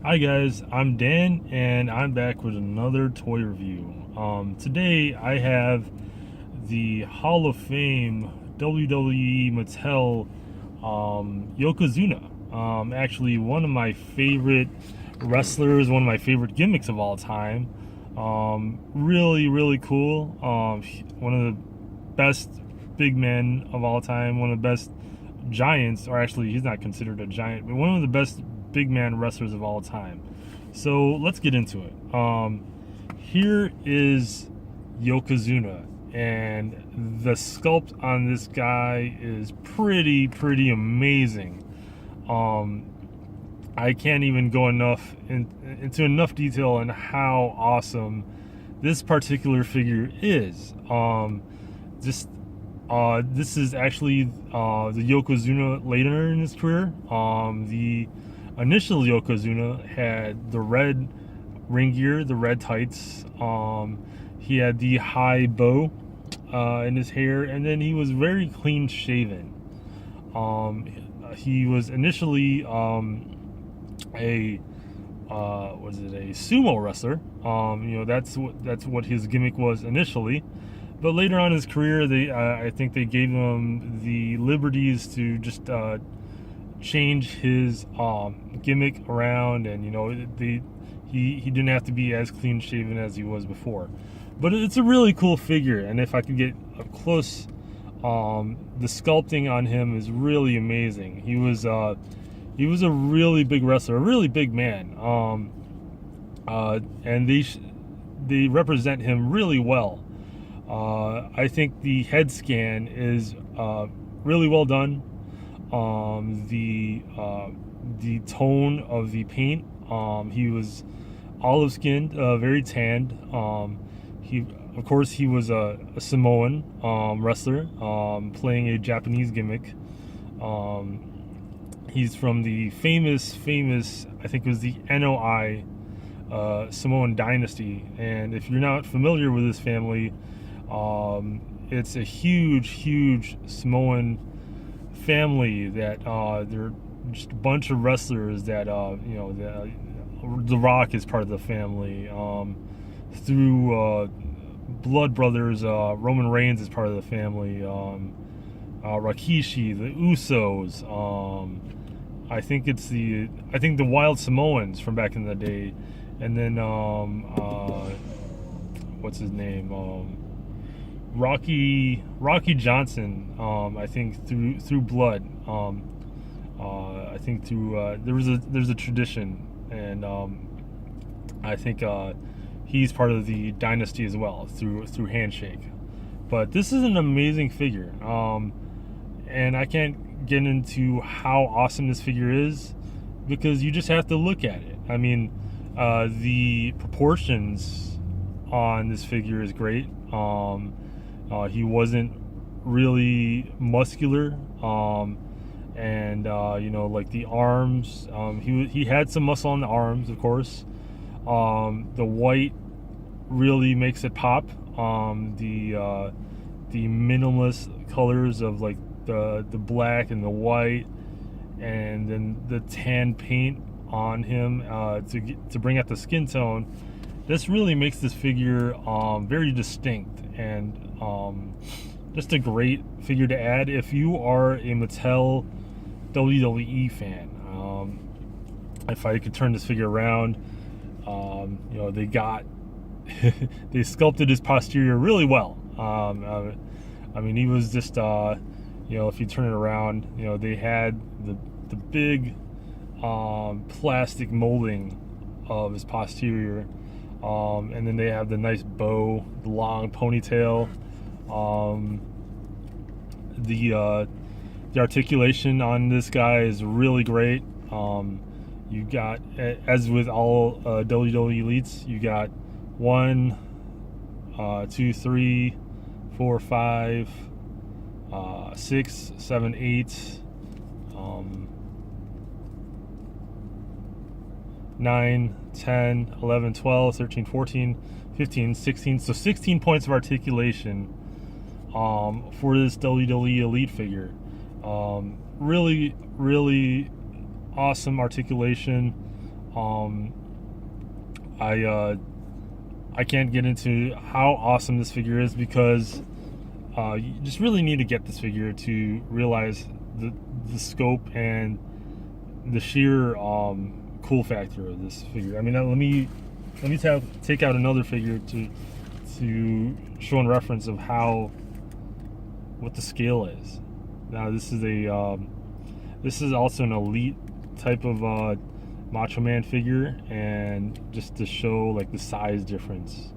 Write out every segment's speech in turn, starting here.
Hi guys, I'm Dan and I'm back with another toy review. Today I have the Hall of Fame WWE Mattel Yokozuna. Actually one of my favorite wrestlers, one of my favorite gimmicks of all time. Really cool. One of the best big men of all time, one of the best giants, or actually he's not considered a giant, but one of the best big man wrestlers of all time. So let's get into it. Here is Yokozuna, and the sculpt on this guy is pretty amazing. I can't even go into enough detail on how awesome this particular figure is. This is actually the Yokozuna later in his career. The initial Yokozuna had the red ring gear, the red tights. He had the high bow in his hair, and then he was very clean shaven. He was initially a sumo wrestler. That's what his gimmick was initially. But later on in his career, I think they gave him the liberties to just change his gimmick around, and he didn't have to be as clean shaven as he was before. But it's a really cool figure, and if I could get up close, the sculpting on him is really amazing. He was a really big wrestler, a really big man, and they represent him really well. I think the head scan is really well done. The tone of the paint, he was olive skinned, very tanned. He was a Samoan wrestler, playing a Japanese gimmick. He's from the famous, I think it was the NOI Samoan dynasty, and if you're not familiar with this family, it's a huge Samoan family that they're just a bunch of wrestlers that the Rock is part of the family. Through Blood Brothers, Roman Reigns is part of the family. Rikishi, the Usos. I think the Wild Samoans from back in the day, and then what's his name? Rocky Johnson. I think through Blood. I think through there's a tradition, and I think he's part of the dynasty as well through Handshake. But this is an amazing figure, and I can't get into how awesome this figure is because you just have to look at it. I mean, the proportions on this figure is great. He wasn't really muscular, and like the arms, he had some muscle on the arms, of course. The white really makes it pop. The minimalist colors of like the black and the white, and then the tan paint on him to bring out the skin tone. This really makes this figure very distinct, and just a great figure to add if you are a Mattel WWE fan. If I could turn this figure around, they sculpted his posterior really well. I mean, he was just if you turn it around, they had the big plastic molding of his posterior. And then they have the nice bow, the long ponytail. The articulation on this guy is really great. You got, as with all WWE elites, you got 1, 2, 3, 4, 5, 6, 7, 8, 9, 10, 11, 12, 13, 14, 15, 16. So 16 points of articulation for this WWE Elite figure. Really awesome articulation. I can't get into how awesome this figure is because you just really need to get this figure to realize the scope and the sheer cool factor of this figure. I mean, let me take out another figure to show in reference of what the scale is. Now this is also an elite type of Macho Man figure, and just to show like the size difference,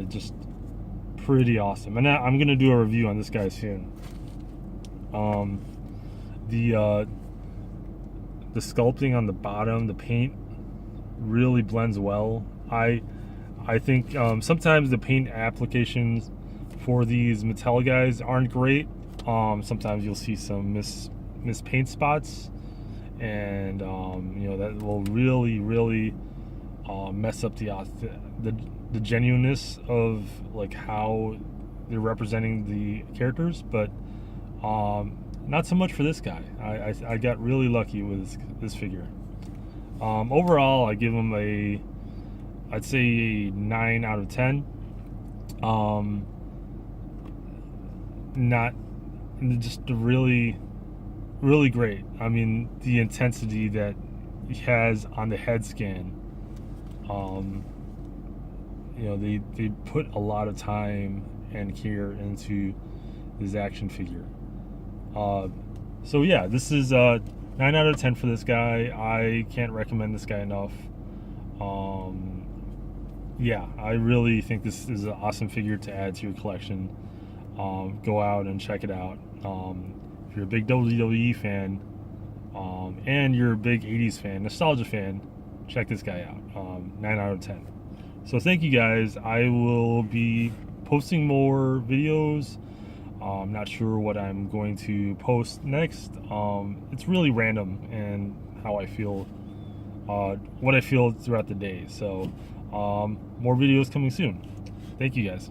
just pretty awesome. And I'm gonna do a review on this guy soon. The sculpting on the bottom, the paint really blends well. I think sometimes the paint applications for these Mattel guys aren't great. Sometimes you'll see some miss paint spots, and that will really mess up the genuineness of like how they're representing the characters. But not so much for this guy. I got really lucky with this figure. Overall, I give him I'd say a 9 out of 10. Not just really great. I mean, the intensity that he has on the head scan. They put a lot of time and care into this action figure. So yeah, this is 9 out of 10 for this guy. I can't recommend this guy enough. Yeah, I really think this is an awesome figure to add to your collection. Go out and check it out. If you're a big WWE fan, and you're a big 80s fan, nostalgia fan, check this guy out. 9 out of 10. So thank you guys. I will be posting more videos. I'm not sure what I'm going to post next. It's really random and how I feel, what I feel throughout the day. So more videos coming soon. Thank you guys.